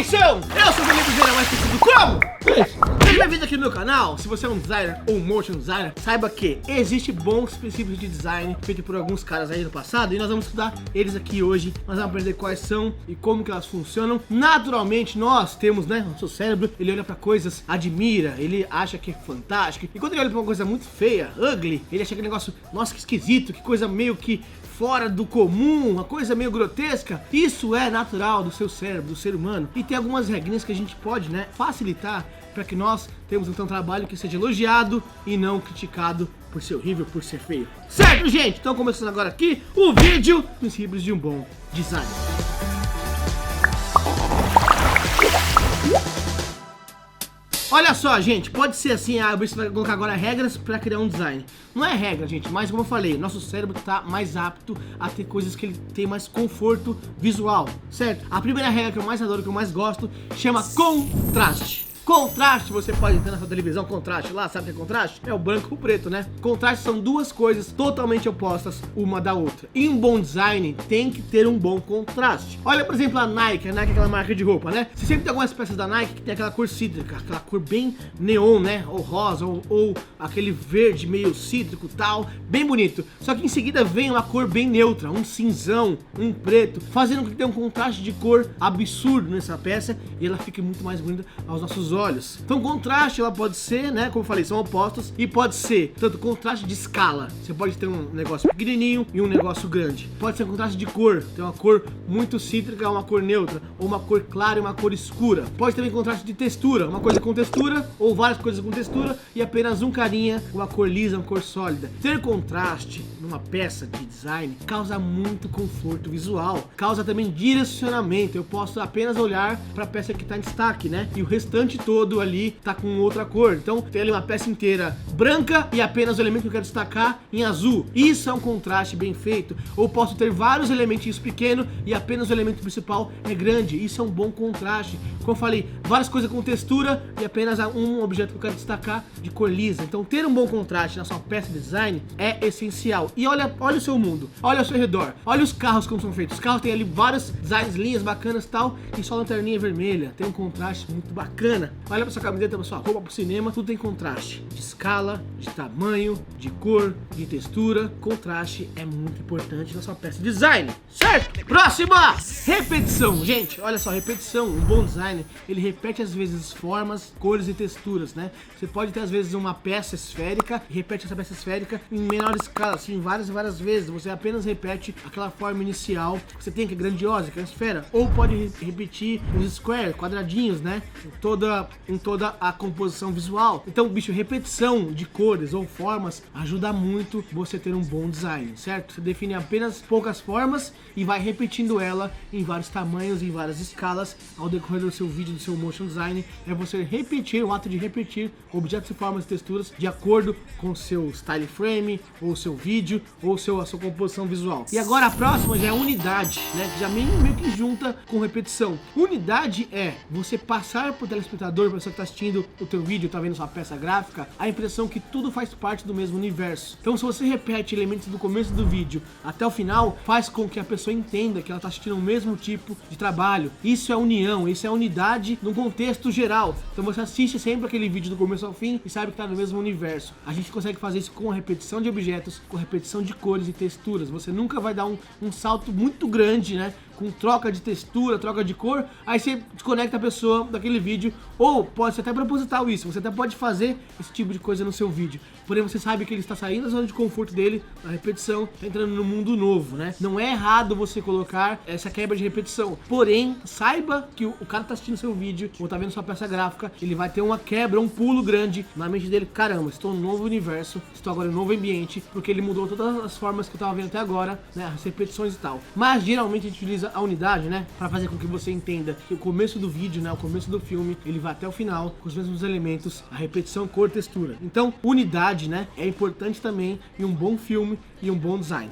Atenção! Eu sou o Felipe Vieira, mais conhecido como? Seja bem-vindo aqui no meu canal. Se você é um designer ou um motion designer, saiba que existem bons princípios de design feitos por alguns caras aí no passado e nós vamos estudar eles aqui hoje. Nós vamos aprender quais são e como que elas funcionam. Naturalmente, nós temos, né, nosso cérebro, ele olha pra coisas, admira, ele acha que é fantástico. E quando ele olha pra uma coisa muito feia, ugly, ele acha que negócio, nossa, que esquisito, que coisa meio que fora do comum, uma coisa meio grotesca. Isso é natural do seu cérebro, do ser humano. E tem algumas regrinhas que a gente pode, né, facilitar para que nós tenhamos então um trabalho que seja elogiado e não criticado por ser horrível, por ser feio. Certo, gente? Então começando agora aqui o vídeo princípios de um bom design. Olha só, gente, pode ser assim, você vai colocar agora regras para criar um design. Não é regra, gente, mas como eu falei, nosso cérebro está mais apto a ter coisas que ele tem mais conforto visual, certo? A primeira regra que eu mais adoro, que eu mais gosto, chama contraste. Contraste, você pode ter na sua televisão, contraste lá, sabe o que é contraste? É o branco com o preto, né? Contraste são duas coisas totalmente opostas uma da outra. E um bom design tem que ter um bom contraste. Olha, por exemplo, a Nike é aquela marca de roupa, né? Você sempre tem algumas peças da Nike que tem aquela cor cítrica, aquela cor bem neon, né? Ou rosa, ou aquele verde meio cítrico tal, bem bonito. Só que em seguida vem uma cor bem neutra, um cinzão, um preto, fazendo com que tenha um contraste de cor absurdo nessa peça e ela fique muito mais bonita aos nossos olhos. Então contraste ela pode ser, né, como eu falei, são opostos e pode ser tanto contraste de escala. Você pode ter um negócio pequenininho e um negócio grande. Pode ser contraste de cor, tem uma cor muito cítrica, uma cor neutra, ou uma cor clara e uma cor escura. Pode também contraste de textura, uma coisa com textura ou várias coisas com textura e apenas um carinha, uma cor lisa, uma cor sólida. Ter contraste numa peça de design causa muito conforto visual, causa também direcionamento. Eu posso apenas olhar para a peça que está em destaque, né, e o restante todo ali tá com outra cor. Então tem ali uma peça inteira branca e apenas o elemento que eu quero destacar em azul. Isso é um contraste bem feito. Ou posso ter vários elementos pequenos e apenas o elemento principal é grande. Isso é um bom contraste. Como eu falei, várias coisas com textura e apenas um objeto que eu quero destacar de cor lisa. Então ter um bom contraste na sua peça de design é essencial. E olha o seu mundo, olha ao seu redor, olha os carros como são feitos. Os carros têm ali vários designs, linhas bacanas e tal, e só a lanterninha vermelha. Tem um contraste muito bacana. Olha pra sua camiseta, pra sua roupa, pro cinema, tudo tem contraste. De escala, de tamanho, de cor, de textura. Contraste é muito importante na sua peça de design, certo? Próxima! Repetição. Gente, olha só, repetição. Um bom design, ele repete às vezes formas, cores e texturas, né? Você pode ter às vezes uma peça esférica e repete essa peça esférica em menor escala, assim, várias e várias vezes. Você apenas repete aquela forma inicial que você tem, que é grandiosa, que é a esfera. Ou pode repetir os squares, quadradinhos, né? Em toda a composição visual. Então, bicho, repetição de cores ou formas ajuda muito você ter um bom design, certo? Você define apenas poucas formas e vai repetindo ela em vários tamanhos, em várias escalas ao decorrer do seu vídeo, do seu motion design. É você repetir, o ato de repetir objetos e formas e texturas de acordo com o seu style frame, ou o seu vídeo, ou a sua composição visual. E agora a próxima já é unidade, né? Já meio que junta com repetição. Unidade é você passar pro telespectador, para você que tá assistindo o teu vídeo, tá vendo sua peça gráfica, a impressão que tudo faz parte do mesmo universo. Então se você repete elementos do começo do vídeo até o final, faz com que a pessoa entenda que ela tá assistindo o mesmo tipo de trabalho. Isso é união, isso é unidade no contexto geral. Então você assiste sempre aquele vídeo do começo ao fim e sabe que tá no mesmo universo. A gente consegue fazer isso com a repetição de objetos, com repetição de cores e texturas. Você nunca vai dar um salto muito grande, né? Com troca de textura, troca de cor, aí você desconecta a pessoa daquele vídeo, ou pode ser até proposital isso, você até pode fazer esse tipo de coisa no seu vídeo, porém você sabe que ele está saindo da zona de conforto dele, na repetição, está entrando no mundo novo, né? Não é errado você colocar essa quebra de repetição, porém, saiba que o cara está assistindo seu vídeo, ou está vendo sua peça gráfica, ele vai ter uma quebra, um pulo grande na mente dele. Caramba, estou num novo universo, estou agora em um novo ambiente, porque ele mudou todas as formas que eu estava vendo até agora, né? As repetições e tal. Mas geralmente a gente utiliza a unidade, né, para fazer com que você entenda que o começo do vídeo, né, o começo do filme, ele vai até o final com os mesmos elementos, a repetição, cor, textura. Então, unidade, né, é importante também em um bom filme e um bom design.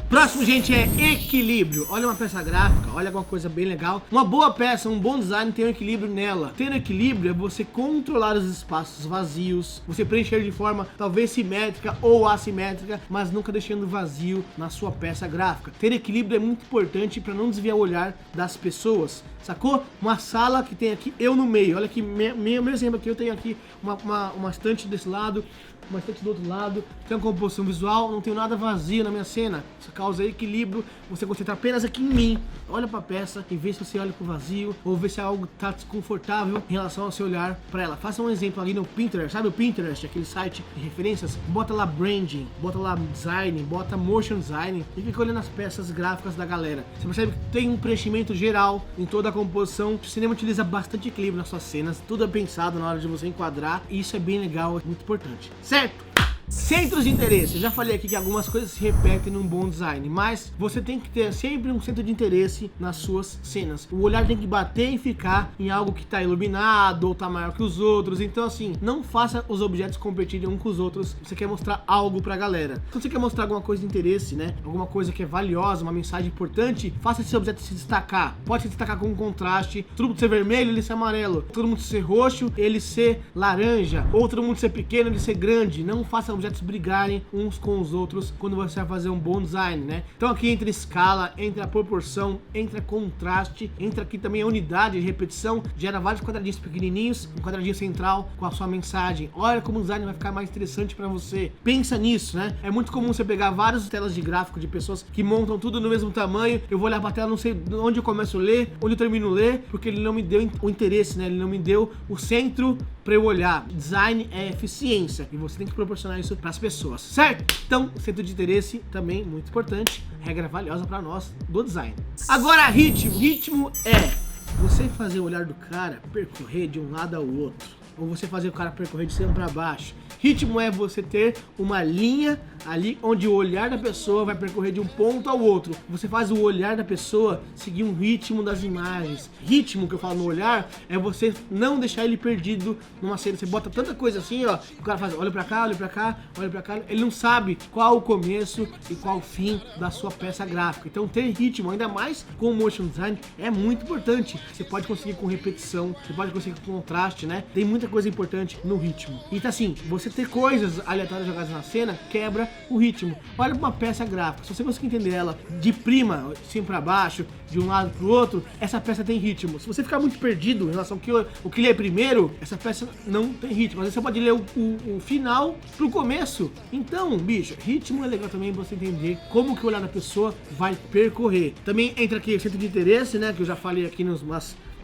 Próximo, gente, é equilíbrio. Olha uma peça gráfica, olha alguma coisa bem legal. Uma boa peça, um bom design tem um equilíbrio nela. Tendo equilíbrio é você controlar os espaços vazios, você preencher de forma talvez simétrica ou assimétrica, mas nunca deixando vazio na sua peça gráfica. Ter equilíbrio é muito importante para não desviar o olhar das pessoas. Sacou? Uma sala que tem aqui eu no meio. Olha aqui, meu exemplo aqui, eu tenho aqui uma estante desse lado, uma estante do outro lado, tem uma composição visual, não tenho nada vazio na minha cena. Isso causa equilíbrio, você concentra apenas aqui em mim. Olha pra peça e vê se você olha pro vazio, ou vê se algo tá desconfortável em relação ao seu olhar pra ela. Faça um exemplo ali no Pinterest, sabe o Pinterest, aquele site de referências? Bota lá branding, bota lá design, bota motion design e fica olhando as peças gráficas da galera. Você percebe que tem um preenchimento geral em toda a composição. O cinema utiliza bastante equilíbrio nas suas cenas, tudo é pensado na hora de você enquadrar e isso é bem legal, é muito importante, certo? Centros de interesse. Eu já falei aqui que algumas coisas se repetem num bom design, mas você tem que ter sempre um centro de interesse nas suas cenas. O olhar tem que bater e ficar em algo que está iluminado ou tá maior que os outros. Então assim, não faça os objetos competirem uns com os outros. Você quer mostrar algo pra galera. Se você quer mostrar alguma coisa de interesse, né? Alguma coisa que é valiosa, uma mensagem importante, faça esse objeto se destacar. Pode se destacar com um contraste. Todo mundo ser vermelho, ele ser amarelo. Todo mundo ser roxo, ele ser laranja. Ou todo mundo ser pequeno, ele ser grande. Não faça objetos brigarem uns com os outros quando você vai fazer um bom design, né? Então aqui entra escala, entra a proporção, entra contraste, entra aqui também a unidade de repetição, gera vários quadradinhos pequenininhos, um quadradinho central com a sua mensagem. Olha como o design vai ficar mais interessante para você. Pensa nisso, né? É muito comum você pegar várias telas de gráfico de pessoas que montam tudo no mesmo tamanho. Eu vou olhar pra tela, não sei onde eu começo a ler, onde eu termino a ler, porque ele não me deu o interesse, né? Ele não me deu o centro para eu olhar. Design é eficiência e você tem que proporcionar isso para as pessoas, certo? Então, centro de interesse também muito importante, regra valiosa para nós do design. Agora, ritmo. Ritmo é você fazer o olhar do cara percorrer de um lado ao outro, ou você fazer o cara percorrer de cima para baixo. Ritmo é você ter uma linha ali onde o olhar da pessoa vai percorrer de um ponto ao outro. Você faz o olhar da pessoa seguir um ritmo das imagens. Ritmo, que eu falo no olhar, é você não deixar ele perdido numa cena. Você bota tanta coisa assim, ó, o cara faz olha pra cá, olha pra cá, olha pra cá. Ele não sabe qual o começo e qual o fim da sua peça gráfica. Então ter ritmo, ainda mais com o motion design, é muito importante. Você pode conseguir com repetição, você pode conseguir com contraste, né? Tem muita coisa importante no ritmo. E tá assim, você ter coisas aleatórias jogadas na cena quebra o ritmo. Olha uma peça gráfica, se você conseguir entender ela de prima, assim pra baixo, de um lado pro outro, essa peça tem ritmo. Se você ficar muito perdido em relação ao que ler primeiro, essa peça não tem ritmo. Às vezes você pode ler o final pro começo. Então, bicho, ritmo é legal também pra você entender como que o olhar da pessoa vai percorrer. Também entra aqui o centro de interesse, né, que eu já falei aqui nos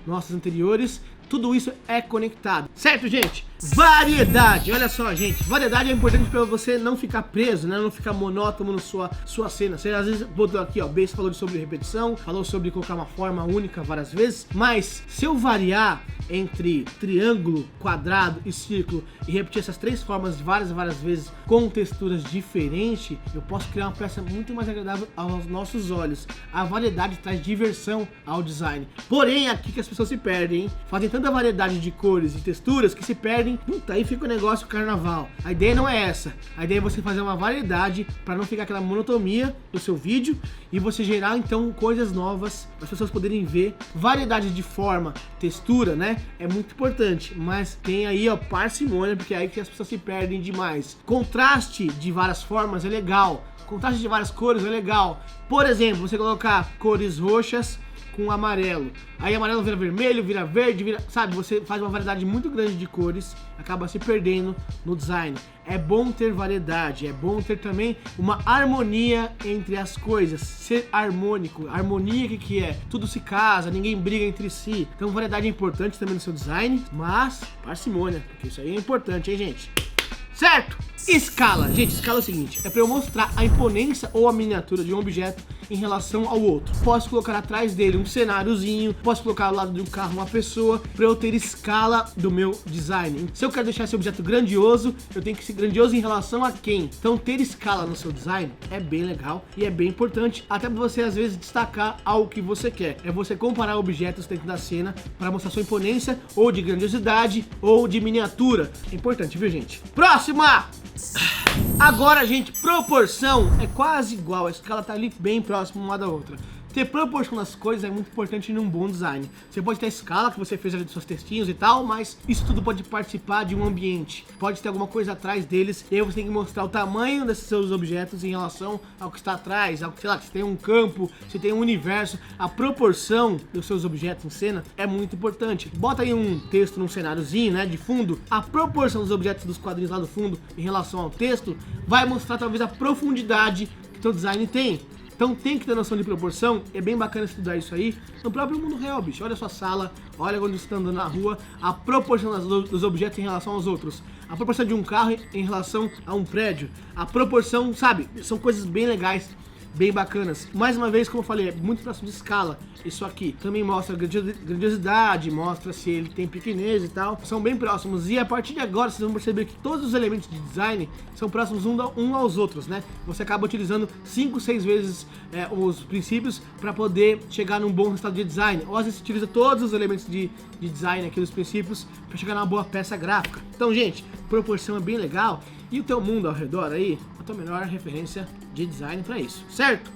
nossas anteriores. Tudo isso é conectado, certo, gente? Variedade, olha só, gente, variedade é importante para você não ficar preso, né? Não ficar monótono na sua cena. Você às vezes botou aqui, ó, Base falou sobre repetição, falou sobre colocar uma forma única várias vezes, mas se eu variar entre triângulo, quadrado e círculo e repetir essas três formas várias vezes com texturas diferentes, eu posso criar uma peça muito mais agradável aos nossos olhos. A variedade traz diversão ao design. Porém, aqui que as pessoas se perdem, hein? Fazem tanta variedade de cores e texturas que se perdem. Puta, aí fica o negócio carnaval. A ideia não é essa. A ideia é você fazer uma variedade para não ficar aquela monotonia do seu vídeo e você gerar então coisas novas para as pessoas poderem ver. Variedade de forma, textura, né? É muito importante, mas tem aí, ó, parcimônia, porque é aí que as pessoas se perdem demais. Contraste de várias formas é legal. Contraste de várias cores é legal. Por exemplo, você colocar cores roxas com amarelo, aí amarelo vira vermelho, vira verde, vira, sabe, você faz uma variedade muito grande de cores, acaba se perdendo no design. É bom ter variedade, é bom ter também uma harmonia entre as coisas, ser harmônico. Harmonia, o que é? Tudo se casa, ninguém briga entre si. Então variedade é importante também no seu design, mas parcimônia, porque isso aí é importante, hein, gente? Certo? Escala. Gente, escala é o seguinte, é para eu mostrar a imponência ou a miniatura de um objeto em relação ao outro. Posso colocar atrás dele um cenáriozinho, posso colocar ao lado de um carro uma pessoa, para eu ter escala do meu design. Se eu quero deixar esse objeto grandioso, eu tenho que ser grandioso em relação a quem? Então ter escala no seu design é bem legal e é bem importante, até para você às vezes destacar algo que você quer. É você comparar objetos dentro da cena para mostrar sua imponência ou de grandiosidade ou de miniatura. É importante, viu, gente? Próxima! Agora, gente, proporção é quase igual, a escala tá ali bem próxima uma da outra. Ter proporção das coisas é muito importante num bom design. Você pode ter a escala que você fez ali dos seus textinhos e tal, mas isso tudo pode participar de um ambiente. Pode ter alguma coisa atrás deles, e aí você tem que mostrar o tamanho desses seus objetos em relação ao que está atrás, ao que, sei lá, se tem um campo, se tem um universo. A proporção dos seus objetos em cena é muito importante. Bota aí um texto num cenáriozinho, né, de fundo. A proporção dos objetos dos quadrinhos lá do fundo em relação ao texto vai mostrar talvez a profundidade que teu design tem. Então tem que ter noção de proporção, é bem bacana estudar isso aí no próprio mundo real, bicho. Olha a sua sala, olha quando você está andando na rua, a proporção dos objetos em relação aos outros. A proporção de um carro em relação a um prédio. A proporção, sabe, são coisas bem legais, bem bacanas. Mais uma vez, como eu falei, é muito próximo de escala. Isso aqui também mostra grandiosidade, mostra se ele tem pequenez e tal. São bem próximos. E a partir de agora, vocês vão perceber que todos os elementos de design são próximos um aos outros, né? Você acaba utilizando 5, 6 vezes os princípios para poder chegar num bom resultado de design. Ou às vezes você utiliza todos os elementos de design aqui dos princípios para chegar numa boa peça gráfica. Então, gente, proporção é bem legal. E o teu mundo ao redor aí, a tua melhor referência de design para isso, certo?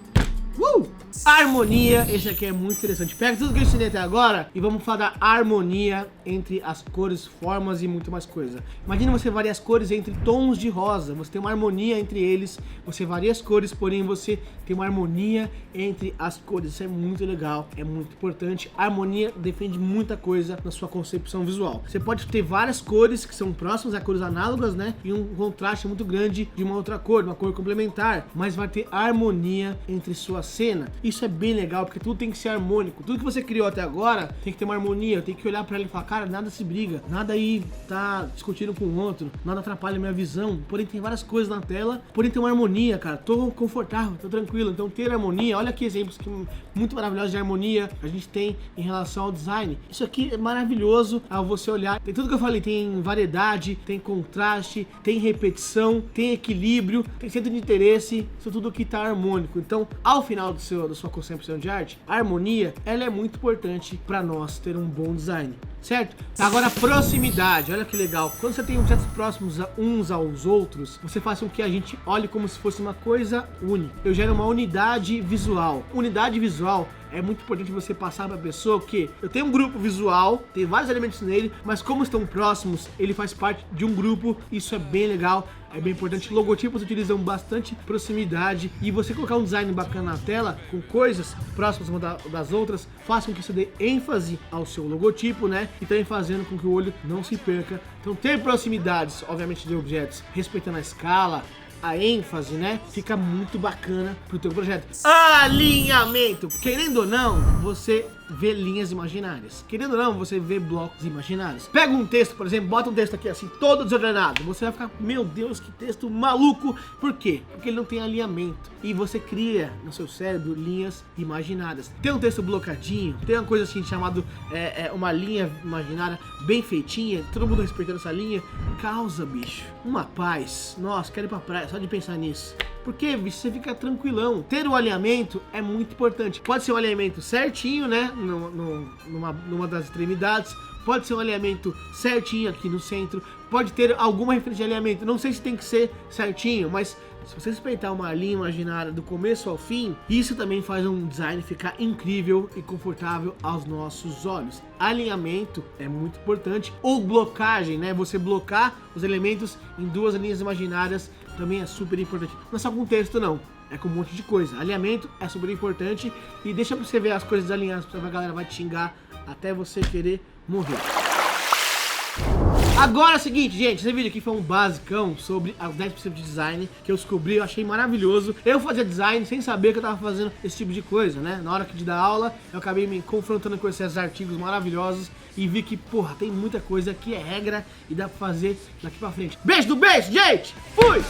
Harmonia, esse aqui é muito interessante. Pega tudo que eu ensinei até agora e vamos falar da harmonia entre as cores, formas e muito mais coisa. Imagina você variar as cores entre tons de rosa, você tem uma harmonia entre eles, você varia as cores, porém você tem uma harmonia entre as cores. Isso é muito legal, é muito importante. A harmonia defende muita coisa na sua concepção visual. Você pode ter várias cores que são próximas a cores análogas, né? E um contraste muito grande de uma outra cor, uma cor complementar, mas vai ter harmonia entre sua cena. Isso é bem legal, porque tudo tem que ser harmônico. Tudo que você criou até agora tem que ter uma harmonia. Tem que olhar pra ele e falar, cara, nada se briga, nada aí tá discutindo com o outro, nada atrapalha a minha visão. Porém tem várias coisas na tela, porém tem uma harmonia, cara. Tô confortável, tô tranquilo. Então ter harmonia, olha que exemplos que muito maravilhosos de harmonia a gente tem em relação ao design. Isso aqui é maravilhoso ao você olhar. Tem tudo que eu falei, tem variedade, tem contraste, tem repetição, tem equilíbrio, tem centro de interesse, isso tudo que tá harmônico. Então, ao final da sua concepção de arte, a harmonia, ela é muito importante para nós ter um bom design, certo? Agora, proximidade, olha que legal. Quando você tem objetos próximos uns aos outros, você faz com que a gente olhe como se fosse uma coisa única. Eu gero uma unidade visual. Unidade visual é muito importante você passar para a pessoa que eu tenho um grupo visual, tem vários elementos nele, mas como estão próximos, ele faz parte de um grupo. Isso é bem legal, é bem importante. Logotipos utilizam bastante proximidade, e você colocar um design bacana na tela com coisas próximas uma das outras faz com que você dê ênfase ao seu logotipo, né? E também fazendo com que o olho não se perca. Então ter proximidades, obviamente, de objetos, respeitando a escala, a ênfase, né? Fica muito bacana pro teu projeto. Alinhamento. Querendo ou não, você vê linhas imaginárias. Querendo ou não, você vê blocos imaginários. Pega um texto, por exemplo, bota um texto aqui assim, todo desordenado. Você vai ficar, meu Deus, que texto maluco. Por quê? Porque ele não tem alinhamento. E você cria no seu cérebro linhas imaginárias. Tem um texto blocadinho, tem uma coisa assim chamada uma linha imaginária bem feitinha, todo mundo respeitando essa linha, causa, bicho, uma paz. Nossa, quero ir pra praia só de pensar nisso. Porque, bicho, você fica tranquilão. Ter o alinhamento é muito importante. Pode ser um alinhamento certinho, né? Numa das extremidades. Pode ser um alinhamento certinho aqui no centro. Pode ter alguma referência de alinhamento. Não sei se tem que ser certinho, mas se você respeitar uma linha imaginária do começo ao fim, isso também faz um design ficar incrível e confortável aos nossos olhos. Alinhamento é muito importante. Ou blocagem, né? Você blocar os elementos em duas linhas imaginárias também é super importante. Não é só com texto, não. É com um monte de coisa. Alinhamento é super importante. E deixa pra você ver as coisas alinhadas, porque a galera vai te xingar até você querer morrer. Agora é o seguinte, gente, esse vídeo aqui foi um basicão sobre os 10% de design que eu descobri, eu achei maravilhoso. Eu fazia design sem saber que eu tava fazendo esse tipo de coisa, né? Na hora de dar aula, eu acabei me confrontando com esses artigos maravilhosos e vi que, porra, tem muita coisa que é regra e dá pra fazer daqui pra frente. Beijo do beijo, gente! Fui!